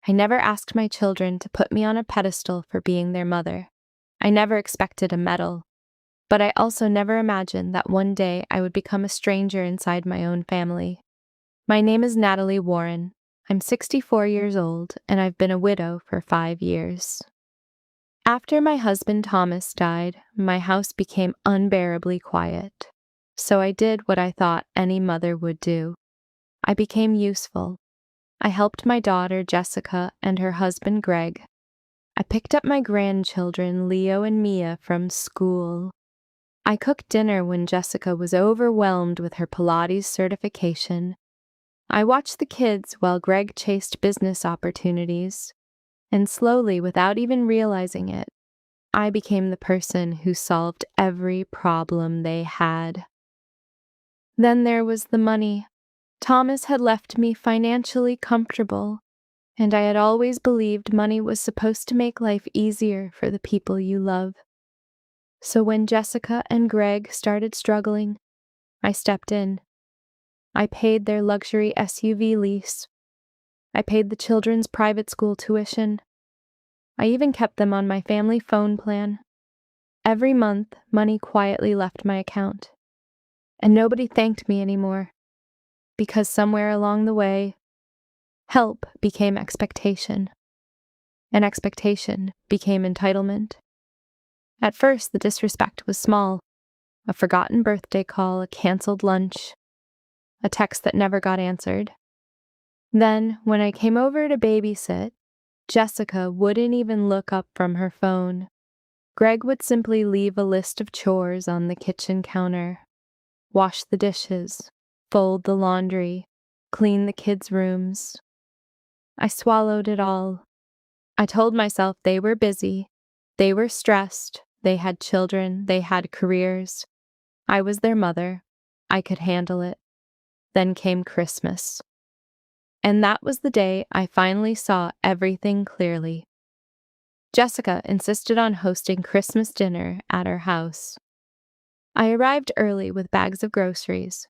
I never asked my children to put me on a pedestal for being their mother. I never expected a medal. But I also never imagined that one day I would become a stranger inside my own family. My name is Natalie Warren. I'm 64 years old, and I've been a widow for 5 years. After my husband Thomas died, my house became unbearably quiet. So I did what I thought any mother would do. I became useful. I helped my daughter Jessica and her husband Greg. I picked up my grandchildren Leo and Mia from school. I cooked dinner when Jessica was overwhelmed with her Pilates certification. I watched the kids while Greg chased business opportunities. And slowly, without even realizing it, I became the person who solved every problem they had. Then there was the money. Thomas had left me financially comfortable, and I had always believed money was supposed to make life easier for the people you love. So when Jessica and Greg started struggling, I stepped in. I paid their luxury SUV lease. I paid the children's private school tuition. I even kept them on my family phone plan. Every month, money quietly left my account. And nobody thanked me anymore, because somewhere along the way, help became expectation, and expectation became entitlement. At first, the disrespect was small: a forgotten birthday call, a canceled lunch, a text that never got answered. Then, when I came over to babysit, Jessica wouldn't even look up from her phone. Greg would simply leave a list of chores on the kitchen counter: wash the dishes, fold the laundry, clean the kids' rooms. I swallowed it all. I told myself they were busy, they were stressed, they had children, they had careers. I was their mother. I could handle it. Then came Christmas. And that was the day I finally saw everything clearly. Jessica insisted on hosting Christmas dinner at our house. I arrived early with bags of groceries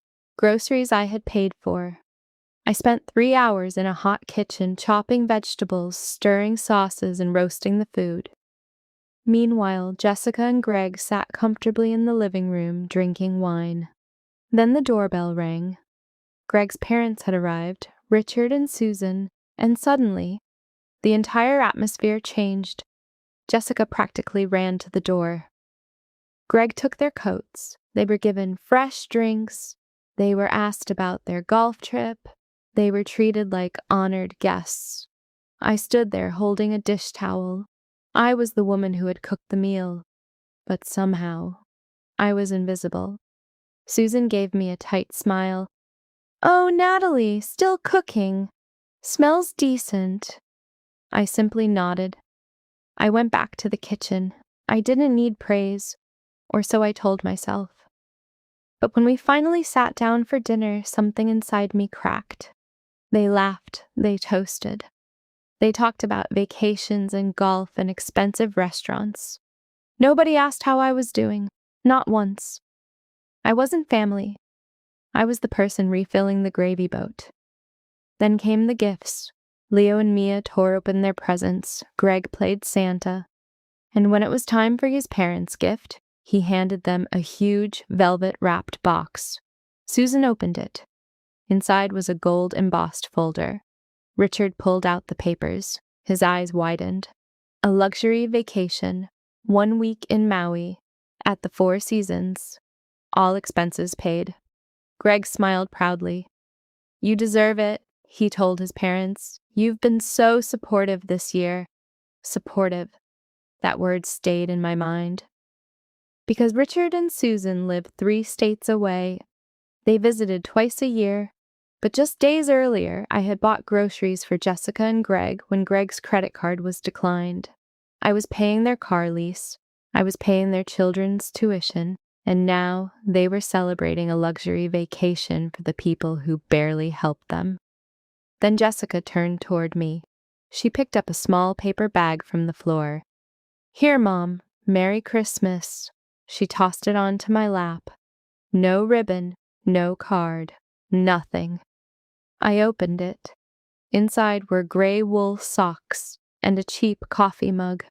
I had paid for. I spent 3 hours in a hot kitchen chopping vegetables, stirring sauces, and roasting the food. Meanwhile, Jessica and Greg sat comfortably in the living room drinking wine. Then the doorbell rang. Greg's parents had arrived, Richard and Susan, and suddenly, the entire atmosphere changed. Jessica practically ran to the door. Greg took their coats. They were given fresh drinks. They were asked about their golf trip. They were treated like honored guests. I stood there holding a dish towel. I was the woman who had cooked the meal. But somehow, I was invisible. Susan gave me a tight smile. "Oh, Natalie, still cooking. Smells decent." I simply nodded. I went back to the kitchen. I didn't need praise, or so I told myself. But when we finally sat down for dinner, something inside me cracked. They laughed, they toasted. They talked about vacations and golf and expensive restaurants. Nobody asked how I was doing, not once. I wasn't family. I was the person refilling the gravy boat. Then came the gifts. Leo and Mia tore open their presents. Greg played Santa. And when it was time for his parents' gift, he handed them a huge velvet-wrapped box. Susan opened it. Inside was a gold-embossed folder. Richard pulled out the papers. His eyes widened. A luxury vacation, 1 week in Maui, at the Four Seasons. All expenses paid. Greg smiled proudly. "You deserve it," he told his parents. "You've been so supportive this year." Supportive. That word stayed in my mind. Because Richard and Susan lived 3 states away, they visited twice a year. But just days earlier, I had bought groceries for Jessica and Greg when Greg's credit card was declined. I was paying their car lease. I was paying their children's tuition. And now they were celebrating a luxury vacation for the people who barely helped them. Then Jessica turned toward me. She picked up a small paper bag from the floor. "Here, Mom. Merry Christmas." She tossed it onto my lap. No ribbon, no card, nothing. I opened it. Inside were gray wool socks and a cheap coffee mug.